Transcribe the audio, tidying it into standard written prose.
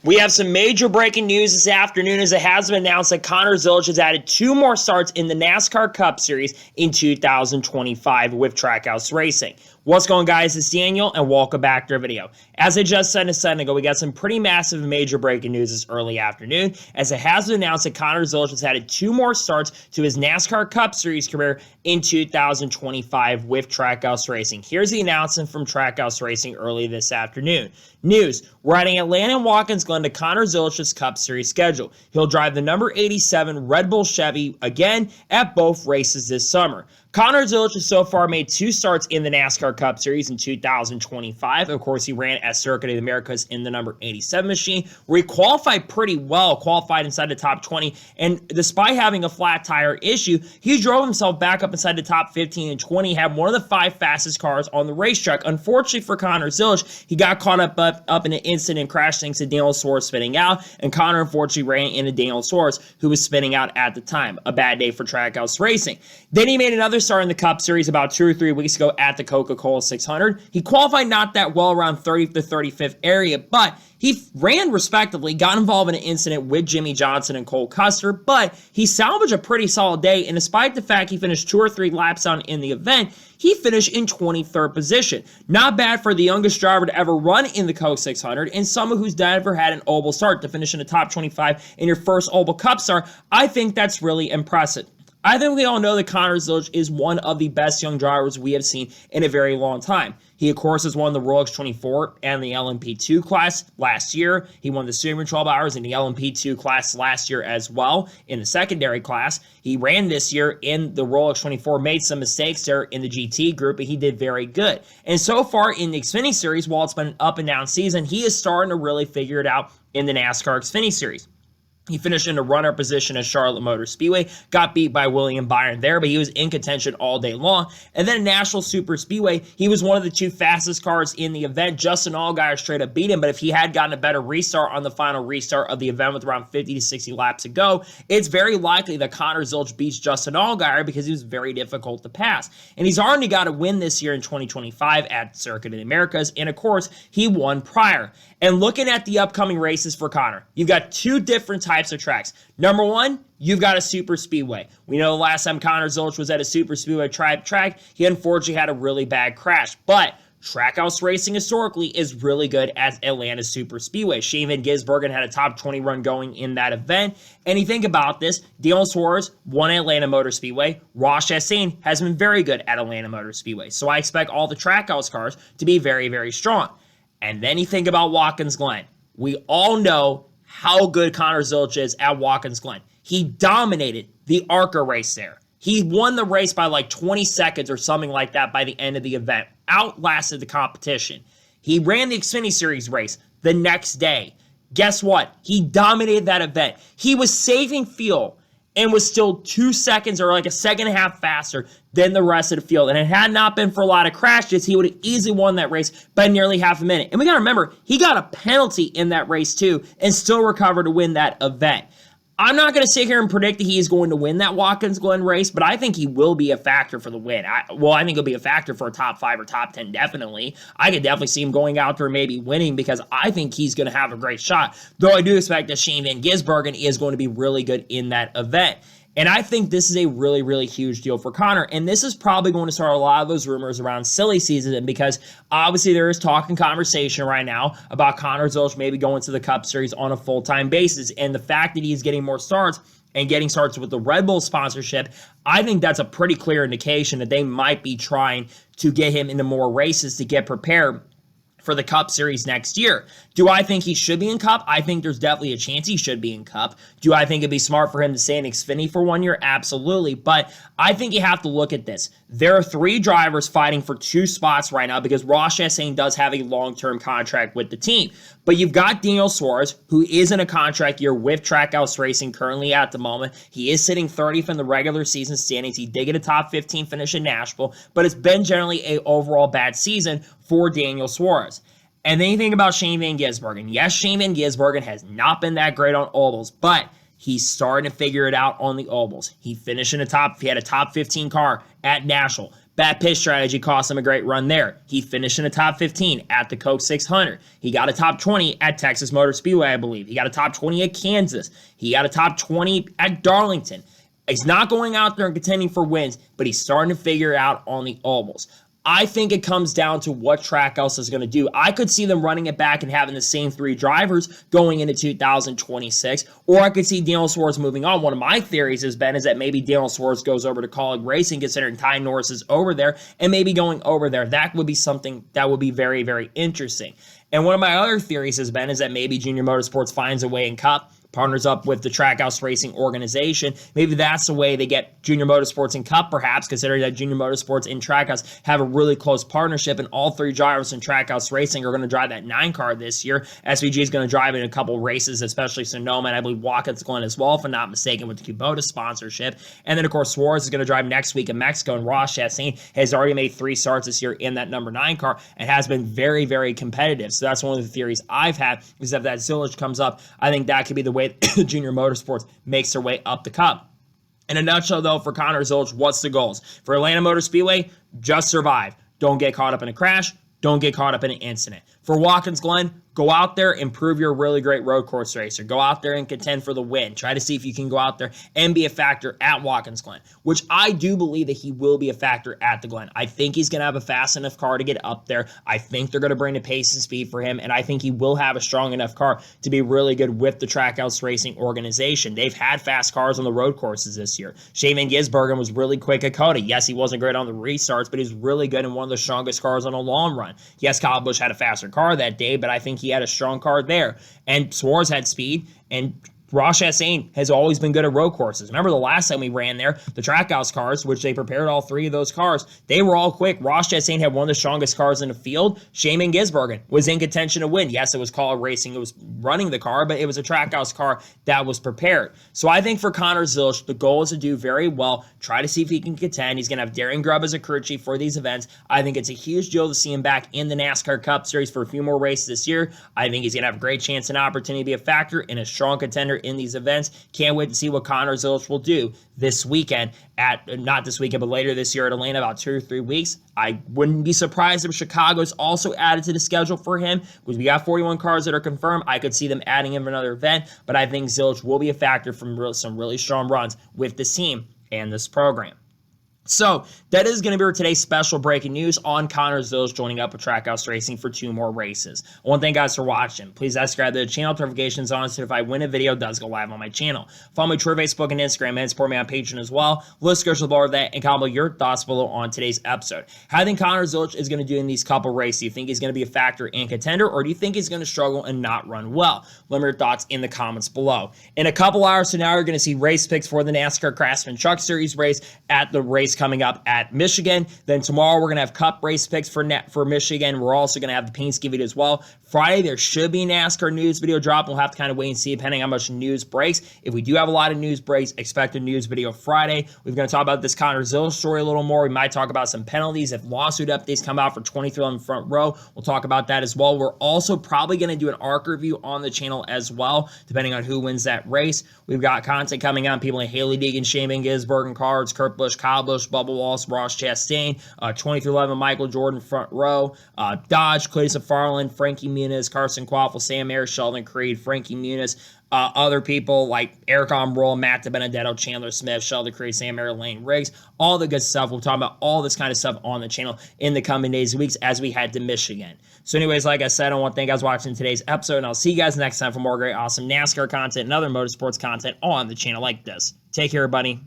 We have some major breaking news this afternoon as it has been announced that Connor Zilisch has added 2 more starts in the NASCAR Cup Series in 2025 with Trackhouse Racing. What's going on, guys? It's Daniel, and welcome back to our video. As I just said a second ago, we got some pretty massive and major breaking news this early afternoon as it has been announced that Connor Zilisch has added 2 more starts to his NASCAR Cup Series career in 2025 with Trackhouse Racing. Here's the announcement from Trackhouse Racing early this afternoon. News: we're adding Atlanta and Watkins Glen to Connor Zilisch's Cup Series schedule. He'll drive the number 87 Red Bull Chevy again at both races this summer. Connor Zilisch has so far made 2 starts in the NASCAR Cup Series in 2025. Of course, he ran at Circuit of the Americas in the number 87 machine, where he qualified pretty well, qualified inside the top 20, and despite having a flat tire issue, he drove himself back up inside the top 15 and 20, had one of the 5 fastest cars on the racetrack. Unfortunately for Connor Zilisch, he got caught up in an incident and crashed thanks to Daniel Suarez spinning out, and Connor unfortunately ran into Daniel Suarez, who was spinning out at the time. A bad day for Trackhouse Racing. Then he made another start in the Cup Series about 2 or 3 weeks ago at the Coca-Cola 600. He qualified not that well, around 30th to 35th area, but he ran respectively, got involved in an incident with Jimmy Johnson and Cole Custer, but he salvaged a pretty solid day, and despite the fact he finished 2 or 3 laps down in the event, he finished in 23rd position. Not bad for the youngest driver to ever run in the Coke 600, and someone who's never had an oval start to finish in the top 25 in your first oval Cup start. I think that's really impressive. I think we all know that Connor Zilisch is one of the best young drivers we have seen in a very long time. He, of course, has won the Rolex 24 and the LMP2 class last year. He won the Super 12 Hours in the LMP2 class last year as well in the secondary class. He ran this year in the Rolex 24, made some mistakes there in the GT group, but he did very good. And so far in the Xfinity Series, while it's been an up and down season, he is starting to really figure it out in the NASCAR Xfinity Series. He finished in a runner position at Charlotte Motor Speedway, got beat by William Byron there, but he was in contention all day long. And then at National Super Speedway, he was one of the 2 fastest cars in the event. Justin Allgaier straight up beat him, but if he had gotten a better restart on the final restart of the event with around 50 to 60 laps to go, it's very likely that Connor Zilisch beats Justin Allgaier because he was very difficult to pass. And he's already got a win this year in 2025 at Circuit of the Americas, and of course, he won prior. And looking at the upcoming races for Connor, you've got 2 different types of tracks. Number 1, you've got a super speedway. We know the last time Connor Zilisch was at a super speedway track, he unfortunately had a really bad crash. But Trackhouse Racing historically is really good at Atlanta Super Speedway. Shane Van Gisbergen had a top 20 run going in that event. And you think about this, Daniel Suarez won Atlanta Motor Speedway. Ross Chastain has been very good at Atlanta Motor Speedway. So I expect all the Trackhouse cars to be very, very strong. And then you think about Watkins Glen. We all know how good Connor Zilisch is at Watkins Glen. He dominated the ARCA race there. He won the race by like 20 seconds or something like that by the end of the event. Outlasted the competition. He ran the Xfinity Series race the next day. Guess what? He dominated that event. He was saving fuel and was still 2 seconds or like a second and a half faster than the rest of the field. And it had not been for a lot of crashes, he would have easily won that race by nearly half a minute. And we got to remember, he got a penalty in that race too and still recovered to win that event. I'm not going to sit here and predict that he is going to win that Watkins Glen race, but I think he will be a factor for the win. I think he'll be a factor for a top 5 or top 10, definitely. I could definitely see him going out there maybe winning because I think he's going to have a great shot, though I do expect that Shane Van Gisbergen is going to be really good in that event. And I think this is a really, really huge deal for Connor. And this is probably going to start a lot of those rumors around silly season because obviously there is talk and conversation right now about Connor Zilisch maybe going to the Cup Series on a full-time basis. And the fact that he's getting more starts and getting starts with the Red Bull sponsorship, I think that's a pretty clear indication that they might be trying to get him into more races to get prepared for the Cup Series next year. Do I think he should be in Cup? I think there's definitely a chance he should be in Cup. Do I think it'd be smart for him to stay in Xfinity for 1 year? Absolutely. But I think you have to look at this. There are 3 drivers fighting for 2 spots right now because Ross Chastain does have a long-term contract with the team. But you've got Daniel Suarez, who is in a contract year with Trackhouse Racing currently at the moment. He is sitting 30th in the regular season standings. He did get a top 15 finish in Nashville, but it's been generally an overall bad season for Daniel Suarez. And then you think about Shane Van Gisbergen. Yes, Shane Van Gisbergen has not been that great on ovals, but he's starting to figure it out on the ovals. He finished in he had a top 15 car at Nashville. Bad pitch strategy cost him a great run there. He finished in the top 15 at the Coke 600. He got a top 20 at Texas Motor Speedway, I believe. He got a top 20 at Kansas. He got a top 20 at Darlington. He's not going out there and contending for wins, but he's starting to figure it out on the ovals. I think it comes down to what Trackhouse is going to do. I could see them running it back and having the same 3 drivers going into 2026, or I could see Daniel Suarez moving on. One of my theories has been is that maybe Daniel Suarez goes over to Colleague Racing, considering Ty Norris is over there, and maybe going over there. That would be something that would be very, very interesting. And one of my other theories has been is that maybe Junior Motorsports finds a way in Cup, partners up with the Trackhouse Racing organization. Maybe that's the way they get Junior Motorsports in Cup, perhaps, considering that Junior Motorsports and Trackhouse have a really close partnership, and all 3 drivers in Trackhouse Racing are going to drive that 9 car this year. SVG is going to drive in a couple races, especially Sonoma, and I believe Watkins Glen as well, if I'm not mistaken, with the Kubota sponsorship. And then, of course, Suarez is going to drive next week in Mexico, and Ross Chastain has already made 3 starts this year in that number 9 car and has been very, very competitive. So that's one of the theories I've had, is that Zilisch comes up, I think that could be the way Junior Motorsports makes their way up the Cup. In a nutshell, though, for Connor Zilisch, what's the goals? For Atlanta Motor Speedway, just survive. Don't get caught up in a crash. Don't get caught up in an incident. For Watkins Glen, go out there and prove you're a really great road course racer. Go out there and contend for the win. Try to see if you can go out there and be a factor at Watkins Glen, which I do believe that he will be a factor at the Glen. I think he's going to have a fast enough car to get up there. I think they're going to bring the pace and speed for him, and I think he will have a strong enough car to be really good with the Trackhouse Racing organization. They've had fast cars on the road courses this year. Shane Van Gisbergen was really quick at Coda. Yes, he wasn't great on the restarts, but he was really good in one of the strongest cars on a long run. Yes, Kyle Busch had a faster car that day, but I think he had a strong car there. And Suarez had speed, and Ross Chastain has always been good at road courses. Remember the last time we ran there, the Trackhouse cars, which they prepared all 3 of those cars, they were all quick. Ross Chastain had one of the strongest cars in the field. Shane Van Gisbergen was in contention to win. Yes, it was Colleague Racing. It was running the car, but it was a Trackhouse car that was prepared. So I think for Connor Zilisch, the goal is to do very well, try to see if he can contend. He's going to have Darren Grubb as a crew chief for these events. I think it's a huge deal to see him back in the NASCAR Cup Series for a few more races this year. I think he's going to have a great chance and opportunity to be a factor and a strong contender in these events. Can't wait to see what Connor Zilisch will do this weekend not this weekend, but later this year at Atlanta, about 2 or 3 weeks. I wouldn't be surprised if Chicago is also added to the schedule for him, because we got 41 cars that are confirmed. I could see them adding him for another event, but I think Zilisch will be a factor from some really strong runs with this team and this program. So that is going to be our today's special breaking news on Connor Zilisch joining up with Trackhouse Racing for 2 more races. I want to thank you guys for watching. Please subscribe to the channel, notifications on, so if I win a video, it does go live on my channel. Follow me on Twitter, Facebook, and Instagram, and support me on Patreon as well. Let's go to the bar of that and comment your thoughts below on today's episode. How do you think Connor Zilisch is going to do in these couple races? Do you think he's going to be a factor and contender, or do you think he's going to struggle and not run well? Let me know your thoughts in the comments below. In a couple hours from now, you're going to see race picks for the NASCAR Craftsman Truck Series race at the race coming up at Michigan. Then tomorrow we're going to have Cup race picks for Michigan. We're also going to have the Penske video as well. Friday, there should be a NASCAR news video drop. We'll have to kind of wait and see depending on how much news breaks. If we do have a lot of news breaks, expect a news video Friday. We're going to talk about this Connor Zilisch story a little more. We might talk about some penalties if lawsuit updates come out for 23 on the front row. We'll talk about that as well. We're also probably going to do an ARC review on the channel as well, depending on who wins that race. We've got content coming on people like Haley Deegan, Shane Van Gisbergen, cards, Kurt Busch, Kyle Busch, Bubba Wallace, Ross Chastain, 2311 Michael Jordan front row, Dodge, Cody Farland, Frankie Muniz, Carson Quaffle, Sam Ayers, Sheldon Creed, Frankie Muniz, other people like Eric Omroll, Matt DiBenedetto, Chandler Smith, Sheldon Creed, Sam Ayers, Lane Riggs, all the good stuff. We'll talk about all this kind of stuff on the channel in the coming days and weeks as we head to Michigan. So anyways, like I said, I want to thank you guys for watching today's episode, and I'll see you guys next time for more great, awesome NASCAR content and other motorsports content on the channel like this. Take care, everybody.